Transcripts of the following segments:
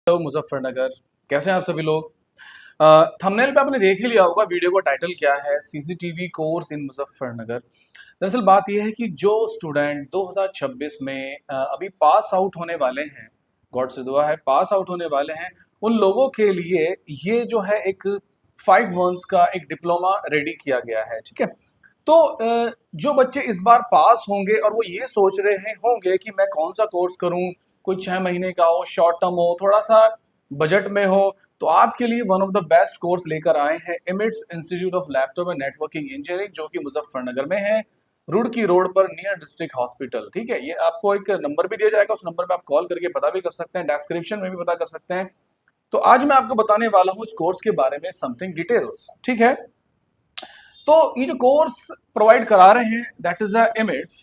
Hello Muzaffarnagar, कैसे हैं आप सभी लोग। थंबनेल पे आपने देख ही लिया होगा, वीडियो का टाइटल क्या है, सीसीटीवी कोर्स इन मुजफ्फरनगर। दरअसल बात यह है कि जो स्टूडेंट 2026 में अभी पास आउट होने वाले हैं, गॉड से दुआ है पास आउट होने वाले हैं, उन लोगों के लिए ये जो है एक 5 मंथ्स का एक डिप्लोमा रेडी किया गया है। ठीक है, तो जो बच्चे इस बार पास होंगे और वो ये सोच रहे होंगे कि मैं कौन सा कोर्स करूं, कोई 6 महीने का हो, शॉर्ट टर्म हो, थोड़ा सा बजट में हो, तो आपके लिए one of the best course लेकर आए हैं emits institute of laptop and networking engineering, जो कि मुजफ्फरनगर में है, रुड़की रोड पर नियर डिस्ट्रिक्ट हॉस्पिटल। ठीक है, ये आपको एक नंबर भी दिया जाएगा, उस नंबर पे आप कॉल करके पता भी कर सकते हैं, डिस्क्रिप्शन में भी पता कर सकते हैं। तो आज मैं आपको बताने वाला हूँ इस कोर्स के बारे में समथिंग डिटेल्स। ठीक है, तो ये जो कोर्स प्रोवाइड करा रहे हैं that is emits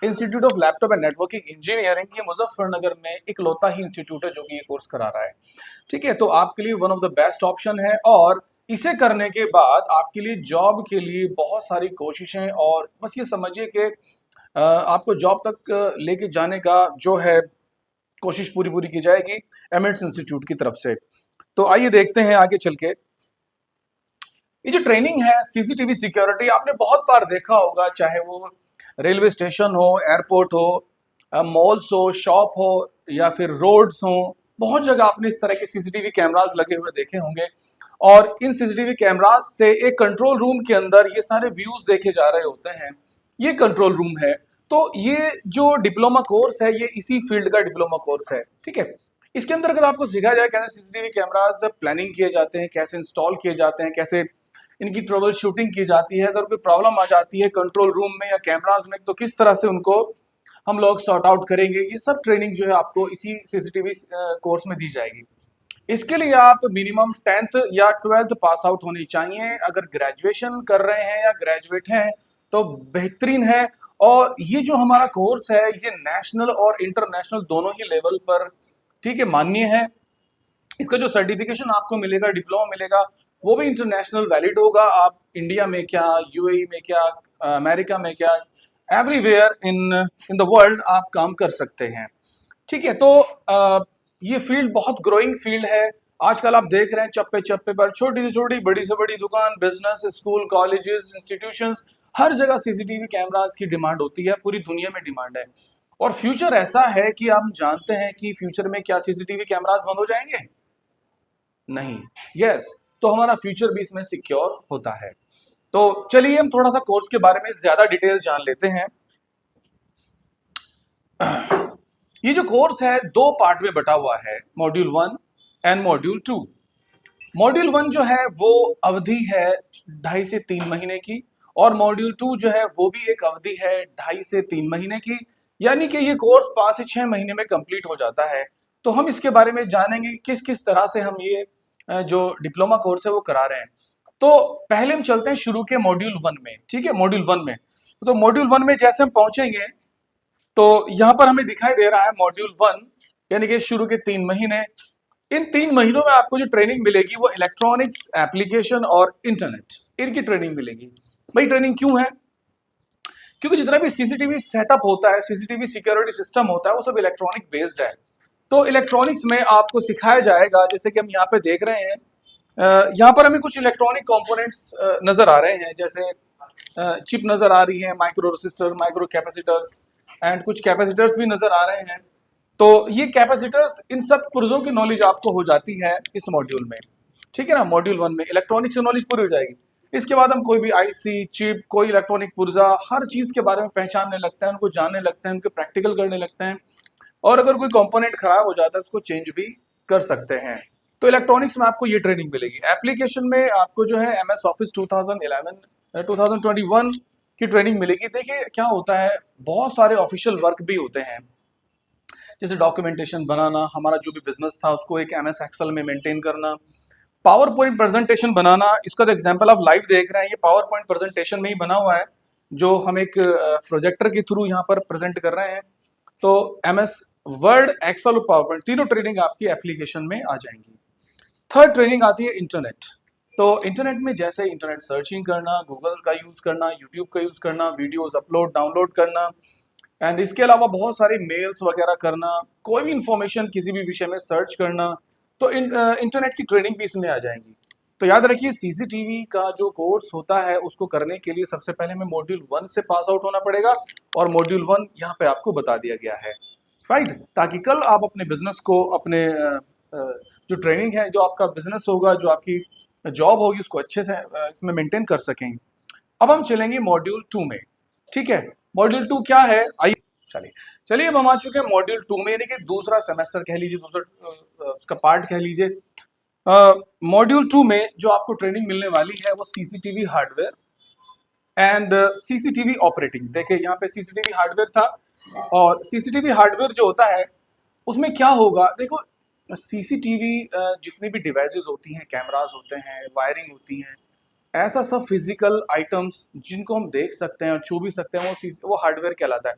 institute of laptop and networking engineering, ये मुजफ्फरनगर में इकलौता ही इंस्टीट्यूट है जो कि ये कोर्स करा रहा है। ठीक है, तो आपके लिए one of the best option है और इसे करने के बाद आपके लिए जॉब के लिए बहुत सारी कोशिशें, और बस ये समझिए कि आपको जॉब तक लेके जाने का जो है कोशिश पूरी पूरी की जाएगी एमिट्स इंस्टीट्यूट की तरफ से। तो आइए देखते हैं आगे चल के। ये जो ट्रेनिंग है सीसीटीवी सिक्योरिटी, आपने बहुत बार देखा होगा, चाहे वो रेलवे स्टेशन हो, एयरपोर्ट हो, मॉल्स हो, शॉप हो या फिर रोड्स हो, बहुत जगह आपने इस तरह के सीसीटीवी कैमरास लगे हुए देखे होंगे। और इन सीसीटीवी कैमरास से एक कंट्रोल रूम के अंदर ये सारे व्यूज देखे जा रहे होते हैं। ये कंट्रोल रूम है। तो ये जो डिप्लोमा कोर्स है ये इसी फील्ड का डिप्लोमा कोर्स है। ठीक है, इसके अंदर अगर आपको सिखाया जाए कैसे सीसीटीवी कैमरास प्लानिंग किए जाते हैं, कैसे इंस्टॉल किए जाते हैं, कैसे इनकी ट्रबल शूटिंग की जाती है, अगर कोई प्रॉब्लम आ जाती है कंट्रोल रूम में या कैमरास में तो किस तरह से उनको हम लोग सॉर्ट आउट करेंगे, ये सब ट्रेनिंग जो है आपको इसी सीसीटीवी कोर्स में दी जाएगी। इसके लिए आप मिनिमम 10th या 12th पास आउट होनी चाहिए। अगर ग्रेजुएशन कर रहे हैं या ग्रेजुएट हैं तो बेहतरीन है। और ये जो हमारा कोर्स है ये नेशनल और इंटरनेशनल दोनों ही लेवल पर, ठीक है, मान्य है। इसका जो सर्टिफिकेशन आपको मिलेगा, डिप्लोमा मिलेगा, वो भी इंटरनेशनल वैलिड होगा। आप इंडिया में क्या, यूएई में क्या, अमेरिका में क्या, everywhere in in the world आप काम कर सकते हैं। ठीक है, तो ये फील्ड बहुत ग्रोइंग फील्ड है। आजकल आप देख रहे हैं चप्पे चप्पे पर छोटी से छोटी, बड़ी से बड़ी दुकान, बिजनेस, स्कूल, कॉलेजेस, इंस्टीट्यूशंस, हर जगह सीसीटीवी कैमरास की डिमांड होती है, पूरी दुनिया में डिमांड है। और फ्यूचर ऐसा है कि आप जानते हैं कि फ्यूचर में क्या सीसीटीवी कैमरास बंद हो जाएंगे? नहीं। यस, तो हमारा फ्यूचर भी इसमें सिक्योर होता है। तो चलिए हम थोड़ा सा कोर्स के बारे में ज्यादा डिटेल जान लेते हैं। ये जो कोर्स है 2 पार्ट में बटा हुआ है, मॉड्यूल 1 एंड मॉड्यूल 2। मॉड्यूल 1 जो है वो अवधि है 2.5 से 3 महीने की, और मॉड्यूल 2 जो है वो भी एक अवधि है 2.5 से 3 महीने की, यानी कि ये कोर्स 5 से 6 महीने में कंप्लीट हो जाता है। तो हम इसके बारे में जानेंगे किस किस तरह से हम ये जो डिप्लोमा कोर्स है वो करा रहे हैं। तो पहले हम चलते हैं शुरू के मॉड्यूल 1 में। ठीक है, मॉड्यूल 1 में, तो मॉड्यूल 1 में जैसे हम पहुंचेंगे तो यहाँ पर हमें दिखाई दे रहा है मॉड्यूल 1, यानी कि शुरू के 3 महीने। इन 3 महीनों में आपको जो ट्रेनिंग मिलेगी वो इलेक्ट्रॉनिक्स, एप्लीकेशन और इंटरनेट, इनकी ट्रेनिंग मिलेगी। भाई ट्रेनिंग क्यों है? क्योंकि जितना भी सीसीटीवी सेटअप होता है, सीसीटीवी सिक्योरिटी सिस्टम होता है, वो सब इलेक्ट्रॉनिक बेस्ड है। तो इलेक्ट्रॉनिक्स में आपको सिखाया जाएगा, जैसे कि हम यहाँ पे देख रहे हैं, यहाँ पर हमें कुछ इलेक्ट्रॉनिक कंपोनेंट्स नजर आ रहे हैं, जैसे चिप नजर आ रही है, micro resistor, micro capacitors and कुछ कैपेसिटर्स भी नजर आ रहे हैं। तो ये कैपेसिटर्स, इन सब पुर्जों की नॉलेज आपको हो जाती है इस मॉड्यूल में। ठीक है ना, मॉड्यूल 1 में इलेक्ट्रॉनिक्स की नॉलेज पूरी हो जाएगी। इसके बाद हम कोई भी आईसी, चिप, कोई इलेक्ट्रॉनिक पुर्जा, हर चीज के बारे में पहचानने लगते हैं, उनको जानने लगते हैं, उनके प्रैक्टिकल करने लगते हैं, और अगर कोई कंपोनेंट खराब हो जाता है उसको चेंज भी कर सकते हैं। तो इलेक्ट्रॉनिक्स में आपको ये ट्रेनिंग मिलेगी। एप्लीकेशन में आपको जो है एमएस ऑफिस 2011 2021 की ट्रेनिंग मिलेगी। देखिए क्या होता है, बहुत सारे ऑफिशियल वर्क भी होते हैं, जैसे डॉक्यूमेंटेशन बनाना, हमारा जो भी बिजनेस था उसको एक एमएस एक्सेल में मेंटेन करना, पावर पॉइंट प्रेजेंटेशन बनाना। इसका तो एग्जांपल आप लाइव देख रहे हैं, ये पावर पॉइंट प्रेजेंटेशन में ही बना हुआ है, जो हम एक प्रोजेक्टर के थ्रू यहाँ पर प्रेजेंट कर रहे हैं। तो एमएस वर्ड, एक्सेल और पावर पॉइंट, तीनों ट्रेनिंग आपकी एप्लीकेशन में आ जाएंगी। थर्ड ट्रेनिंग आती है इंटरनेट। तो इंटरनेट में जैसे इंटरनेट सर्चिंग करना, गूगल का यूज करना, यूट्यूब का यूज करना, वीडियोस अपलोड डाउनलोड करना, एंड इसके अलावा बहुत सारे मेल्स वगैरह करना, कोई भी इंफॉर्मेशन किसी भी विषय में सर्च करना, तो इंटरनेट की ट्रेनिंग भी इसमें आ जाएंगी। तो याद रखिए सीसीटीवी का जो कोर्स होता है उसको करने के लिए सबसे पहले हमें मॉड्यूल 1 से पास आउट होना पड़ेगा, और मॉड्यूल 1 यहाँ पे आपको बता दिया गया है, राइट, ताकि कल आप अपने बिजनेस को, अपने जो ट्रेनिंग है, जो आपका बिजनेस होगा, जो आपकी जॉब होगी, उसको अच्छे से इसमें मेंटेन कर सकें। अब हम चलेंगे मॉड्यूल 2 में। ठीक है, मॉड्यूल 2 क्या है, आइए चलिए चलिए अब हम आ चुके हैं मॉड्यूल 2 में, यानी कि दूसरा सेमेस्टर कह लीजिए, दूसरा उसका पार्ट कह लीजिए। मॉड्यूल 2 में जो आपको ट्रेनिंग मिलने वाली है वो CCTV hardware and CCTV operating. देखिए यहाँ पे सीसीटीवी हार्डवेयर था, और सीसीटीवी हार्डवेयर जो होता है उसमें क्या होगा, देखो सीसीटीवी जितनी भी डिवाइसेस होती हैं, कैमरास होते हैं, वायरिंग होती हैं, ऐसा सब फिजिकल आइटम्स जिनको हम देख सकते हैं और छू भी सकते हैं, वो हार्डवेयर कहलाता है।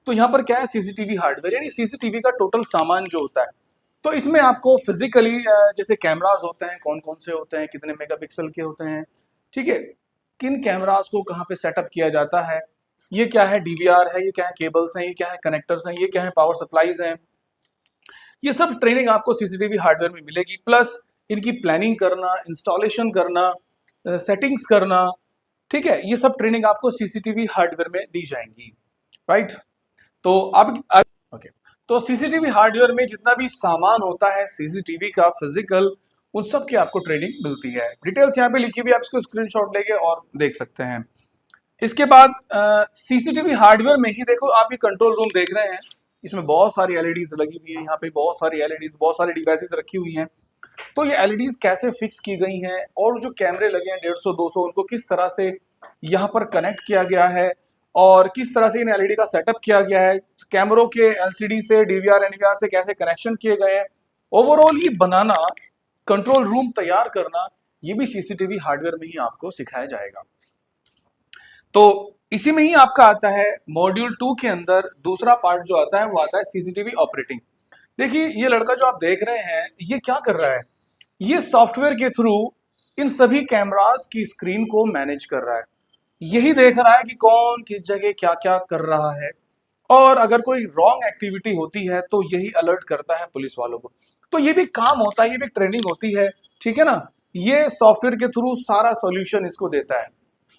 तो यहाँ पर क्या है, सीसीटीवी हार्डवेयर यानी सीसीटीवी का टोटल सामान जो होता है। तो इसमें आपको फिजिकली जैसे कैमरास होते हैं, कौन कौन से होते हैं, कितने मेगापिक्सल के होते हैं, ठीक है, किन कैमरास को कहाँ पे सेटअप किया जाता है, ये क्या है डीवीआर है, ये क्या है केबल्स हैं, ये क्या है कनेक्टर्स हैं, ये क्या है पावर सप्लाईज हैं, ये सब ट्रेनिंग आपको सीसीटीवी हार्डवेयर में मिलेगी। प्लस इनकी प्लानिंग करना, इंस्टॉलेशन करना, सेटिंग्स करना, ठीक है, ये सब ट्रेनिंग आपको सीसीटीवी हार्डवेयर में दी जाएंगी, राइट। तो अब ओके, तो सीसीटीवी हार्डवेयर में जितना भी सामान होता है सीसीटीवी का फिजिकल, उन सब की आपको ट्रेनिंग मिलती है। डिटेल्स यहाँ पे लिखी हुई, आप इसको स्क्रीनशॉट लेके और देख सकते हैं। इसके बाद सीसीटीवी हार्डवेयर में ही देखो आप ये कंट्रोल रूम देख रहे हैं, इसमें बहुत सारी एलईडीज लगी हुई है, यहाँ पे बहुत सारी एलईडीज, बहुत सारी डिवाइसेस रखी हुई हैं। तो ये एलईडीज कैसे फिक्स की गई हैं, और जो कैमरे लगे हैं 150-200, उनको किस तरह से यहाँ पर कनेक्ट किया गया है, और किस तरह से इन एलईडी का सेटअप किया गया है, कैमरों के एलसीडी से, डीवीआर एनवीआर से कैसे कनेक्शन किए गए हैं, ओवरऑल ये बनाना, कंट्रोल रूम तैयार करना, ये भी सीसीटीवी हार्डवेयर में ही आपको सिखाया जाएगा। तो इसी में ही आपका आता है मॉड्यूल 2 के अंदर दूसरा पार्ट जो आता है वो आता है सीसीटीवी ऑपरेटिंग। देखिए ये लड़का जो आप देख रहे हैं ये क्या कर रहा है, ये सॉफ्टवेयर के थ्रू इन सभी कैमरास की स्क्रीन को मैनेज कर रहा है, यही देख रहा है कि कौन किस जगह क्या क्या कर रहा है, और अगर कोई रॉन्ग एक्टिविटी होती है तो यही अलर्ट करता है पुलिस वालों को। तो ये भी काम होता है, ये भी ट्रेनिंग होती है, ठीक है ना, ये सॉफ्टवेयर के थ्रू सारा सॉल्यूशन इसको देता है।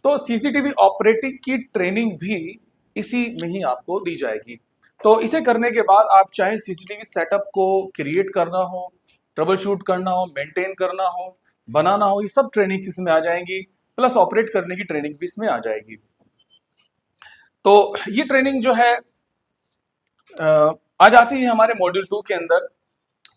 तो सीसीटीवी ऑपरेटिंग की ट्रेनिंग भी इसी में ही आपको दी जाएगी। तो इसे करने के बाद आप चाहे सीसीटीवी सेटअप को क्रिएट करना हो, ट्रबल शूट करना हो, मेंटेन करना हो, बनाना हो, ये सब ट्रेनिंग इसमें आ जाएंगी, प्लस ऑपरेट करने की ट्रेनिंग भी इसमें आ जाएगी। तो ये ट्रेनिंग जो है आ जाती है हमारे मॉड्यूल 2 के अंदर।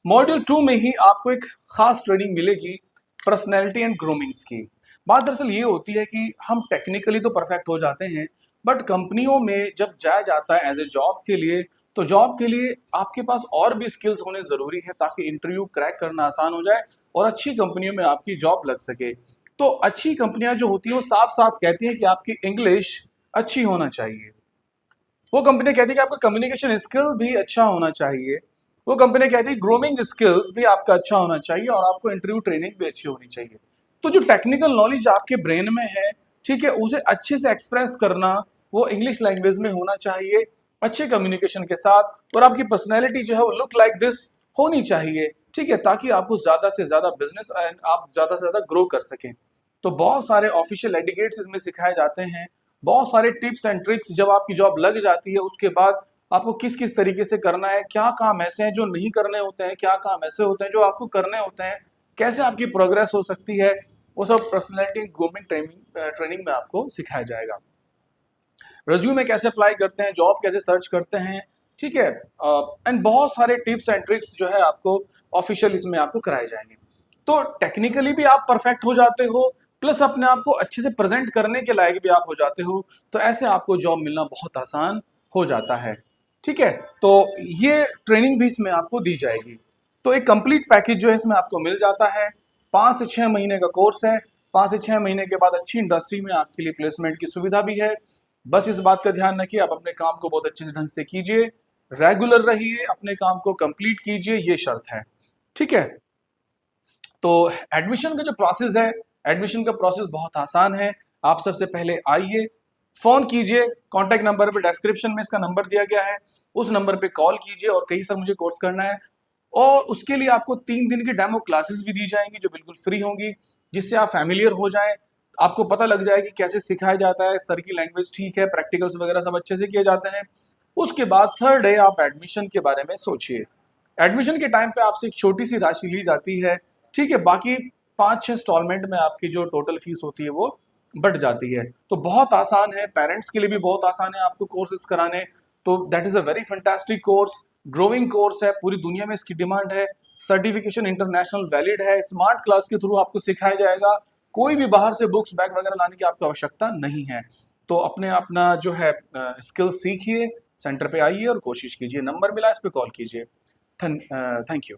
मॉड्यूल 2 में ही आपको एक खास ट्रेनिंग मिलेगी पर्सनैलिटी एंड ग्रूमिंग्स की। बात दरअसल ये होती है कि हम टेक्निकली तो परफेक्ट हो जाते हैं, बट कंपनियों में जब जाया जाता है एज ए जॉब के लिए, तो जॉब के लिए आपके पास और भी स्किल्स होने ज़रूरी है ताकि इंटरव्यू क्रैक करना आसान हो जाए और अच्छी कंपनियों में आपकी जॉब लग सके। तो अच्छी कंपनियां जो होती हैं वो साफ साफ कहती हैं कि आपकी इंग्लिश अच्छी होना चाहिए, वो कंपनी कहती है कि आपका कम्युनिकेशन स्किल भी अच्छा होना चाहिए, वो कंपनी कहती है ग्रूमिंग स्किल्स भी आपका अच्छा होना चाहिए, और आपको इंटरव्यू ट्रेनिंग भी अच्छी होनी चाहिए। तो जो टेक्निकल नॉलेज आपके ब्रेन में है, ठीक है, उसे अच्छे से एक्सप्रेस करना वो इंग्लिश लैंग्वेज में होना चाहिए, अच्छे कम्युनिकेशन के साथ, और आपकी पर्सनैलिटी जो है वो लुक लाइक दिस होनी चाहिए, ठीक है, ताकि आपको ज्यादा से ज्यादा बिजनेस एंड आप ज्यादा से ज्यादा ग्रो कर सकें। तो बहुत सारे ऑफिशियल एटिकेट्स इसमें सिखाए जाते हैं, बहुत सारे टिप्स एंड ट्रिक्स, जब आपकी जॉब लग जाती है उसके बाद आपको किस किस तरीके से करना है, क्या काम ऐसे हैं जो नहीं करने होते हैं, क्या काम ऐसे होते हैं जो आपको करने होते हैं, कैसे आपकी प्रोग्रेस हो सकती है, वो सब पर्सनैलिटी ग्रूमिंग ट्रेनिंग में आपको सिखाया जाएगा। रिज्यूमे कैसे अप्लाई करते हैं, जॉब कैसे सर्च करते हैं, ठीक है, एंड बहुत सारे टिप्स एंड ट्रिक्स जो है आपको ऑफिशियल इसमें आपको कराए जाएंगे। तो टेक्निकली भी आप परफेक्ट हो जाते हो, प्लस अपने आप को अच्छे से प्रेजेंट करने के लायक भी आप हो जाते हो, तो ऐसे आपको जॉब मिलना बहुत आसान हो जाता है, ठीक है। तो ये ट्रेनिंग भी इसमें आपको दी जाएगी। तो एक कंप्लीट पैकेज जो है इसमें आपको मिल जाता है। 5 से 6 महीने का कोर्स है, 5 से 6 महीने के बाद अच्छी इंडस्ट्री में आपके लिए प्लेसमेंट की सुविधा भी है। बस इस बात का ध्यान रखिए, आप अपने काम को बहुत अच्छे से ढंग से कीजिए, रेगुलर रहिए, अपने काम को कंप्लीट कीजिए, ये शर्त है, ठीक है। तो एडमिशन का जो प्रोसेस है, एडमिशन का प्रोसेस बहुत आसान है। आप सबसे पहले आइए, फोन कीजिए, कॉन्टैक्ट नंबर पे डिस्क्रिप्शन में इसका नंबर दिया गया है, उस नंबर पे कॉल कीजिए और कहिए सर मुझे कोर्स करना है। और उसके लिए आपको 3 दिन की डेमो क्लासेस भी दी जाएंगी जो बिल्कुल फ्री होंगी, जिससे आप फैमिलियर हो जाएं, आपको पता लग जाए कि कैसे सिखाया जाता है, सर की लैंग्वेज ठीक है, प्रैक्टिकल्स वगैरह सब अच्छे से किए जाते हैं। उसके बाद थर्ड डे आप एडमिशन के बारे में सोचिए। एडमिशन के टाइम पे आपसे एक छोटी सी राशि ली जाती है, ठीक है, बाकी 5-6 इंस्टॉलमेंट में आपकी जो टोटल फीस होती है वो बढ़ जाती है। तो बहुत आसान है, पेरेंट्स के लिए भी बहुत आसान है आपको कोर्सेज कराने। तो that is a very fantastic course, growing course है, पूरी दुनिया में इसकी डिमांड है, सर्टिफिकेशन इंटरनेशनल वैलिड है, स्मार्ट क्लास के थ्रू आपको सिखाया जाएगा, कोई भी बाहर से बुक्स बैग वगैरह लाने की आपको आवश्यकता नहीं है। तो अपने अपना जो है स्किल्स सीखिए, सेंटर पे आइए और कोशिश कीजिए। नंबर मिला, इस पे कॉल कीजिए। Thank you.